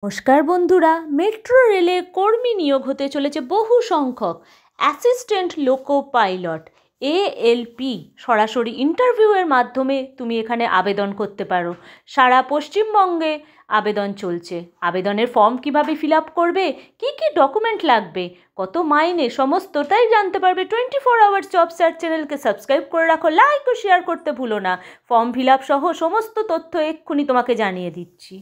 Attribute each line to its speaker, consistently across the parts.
Speaker 1: নমস্কার বন্ধুরা, মেট্রো রেলে কর্মী নিয়োগ হতে চলেছে বহু সংখ্যক অ্যাসিস্ট্যান্ট লোকো পাইলট ALP। সরাসরি ইন্টারভিউয়ের মাধ্যমে তুমি এখানে আবেদন করতে পারো। সারা পশ্চিমবঙ্গে আবেদন চলছে। আবেদনের ফর্ম কিভাবে ফিল আপ করবে, কী কী ডকুমেন্ট লাগবে, কত মাইনে, সমস্তটাই জানতে পারবে। 24 আওয়ার্স জব সার্চ চ্যানেলকে সাবস্ক্রাইব করে রাখো, লাইক ও শেয়ার করতে ভুলো না। ফর্ম ফিল আপ সহ সমস্ত তথ্য এক্ষুনি তোমাকে জানিয়ে দিচ্ছি।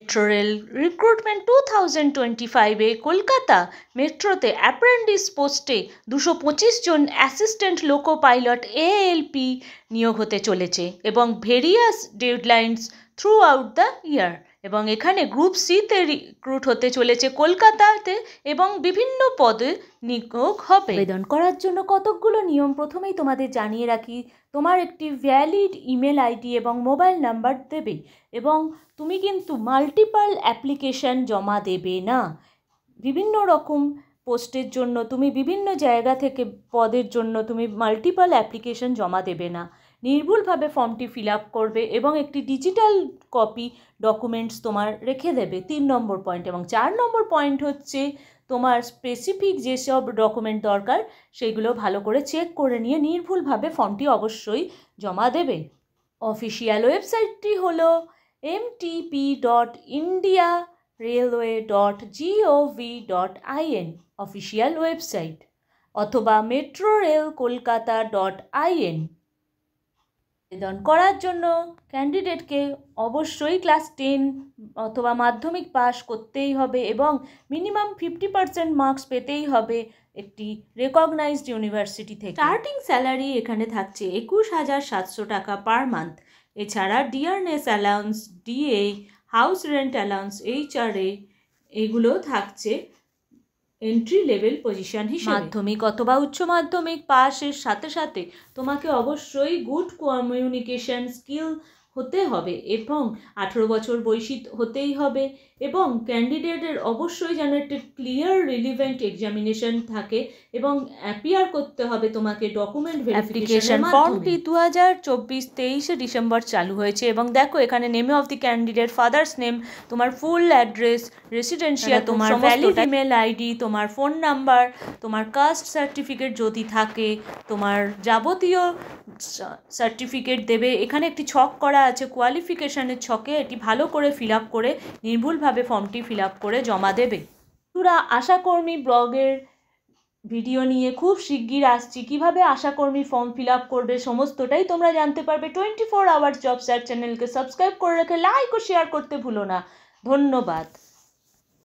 Speaker 1: মেট্রো রেল রিক্রুটমেন্ট 2025-এ কলকাতা মেট্রোতে অ্যাপ্রেন্টিস পোস্টে 225 জন অ্যাসিস্ট্যান্ট লোকো পাইলট ALP নিয়োগ হতে চলেছে এবং various deadlines throughout the year. এবং এখানে গ্রুপ সিতে রিক্রুট হতে চলেছে কলকাতাতে এবং বিভিন্ন পদে নিয়োগ হবে। আবেদন করার জন্য কতকগুলো নিয়ম প্রথমেই তোমাদের জানিয়ে রাখি। তোমার একটি ভ্যালিড ইমেল আইডি এবং মোবাইল নাম্বার দেবে এবং তুমি কিন্তু মাল্টিপল অ্যাপ্লিকেশান জমা দেবে না। বিভিন্ন রকম পোস্টের জন্য তুমি বিভিন্ন জায়গা থেকে পদের জন্য তুমি মাল্টিপল অ্যাপ্লিকেশান জমা দেবে না। নির্ভুলভাবে ফর্মটি ফিল আপ করবে এবং একটি ডিজিটাল কপি ডকুমেন্টস তোমার রেখে দেবে, 3 নম্বর পয়েন্ট। এবং 4 নম্বর পয়েন্ট হচ্ছে তোমার স্পেসিফিক যেসব ডকুমেন্ট দরকার সেগুলো ভালো করে চেক করে নিয়ে নির্ভুলভাবে ফর্মটি অবশ্যই জমা দেবে। অফিসিয়াল ওয়েবসাইটটি হলো mtp.indiarailway.gov.in অফিসিয়াল ওয়েবসাইট, অথবা metrorailkolkata.in। আবেদন করার জন্য ক্যান্ডিডেটকে অবশ্যই ক্লাস 10 অথবা মাধ্যমিক পাস করতেই হবে এবং মিনিমাম 50% মার্কস পেতেই হবে একটি রেকগনাইজড ইউনিভার্সিটি থেকে। স্টার্টিং স্যালারি এখানে থাকছে 21,700 টাকা পার মান্থ। এছাড়া dearness allowance, DA, house rent allowance, HRA এগুলো থাকছে এন্ট্রি লেভেল পজিশন হিসেবে। মাধ্যমিক অথবা উচ্চ মাধ্যমিক পাসের সাথে সাথে তোমাকে অবশ্যই গুড কমিউনিকেশন স্কিল হতে হবে এবং 18 বছর বয়সী হতেই হবে এবং ক্যান্ডিডেটের অবশ্যই যেন একটা ক্লিয়ার রিলিভেন্ট এক্সামিনেশন থাকে এবং অ্যাপিয়ার করতে হবে তোমাকে ডকুমেন্ট ভেরিফিকেশন। ফর্মটি 2024-23 ডিসেম্বর চালু হয়েছে এবং দেখো এখানে name of the candidate, father's name, তোমার ফুল অ্যাড্রেস, রেসিডেন্সিয়াল, তোমার ভ্যালিড ইমেল আইডি, তোমার ফোন নাম্বার, তোমার কাস্ট সার্টিফিকেট যদি থাকে, তোমার যাবতীয় সার্টিফিকেট দেবে। এখানে একটি ছক করা আছে কোয়ালিফিকেশানের ছকে, এটি ভালো করে ফিল আপ করে নির্ভুলভাবে ফর্মটি ফিল আপ করে জমা দেবে। তোরা আশাকর্মী ব্লগের ভিডিও নিয়ে খুব শিগগির আসছি। কিভাবে আশাকর্মী ফর্ম ফিল আপ করবে সমস্তটাই তোমরা জানতে পারবে। 24 আওয়ার্স জব সার্চ চ্যানেলকে সাবস্ক্রাইব করে রেখে লাইক ও শেয়ার করতে ভুলো না। ধন্যবাদ।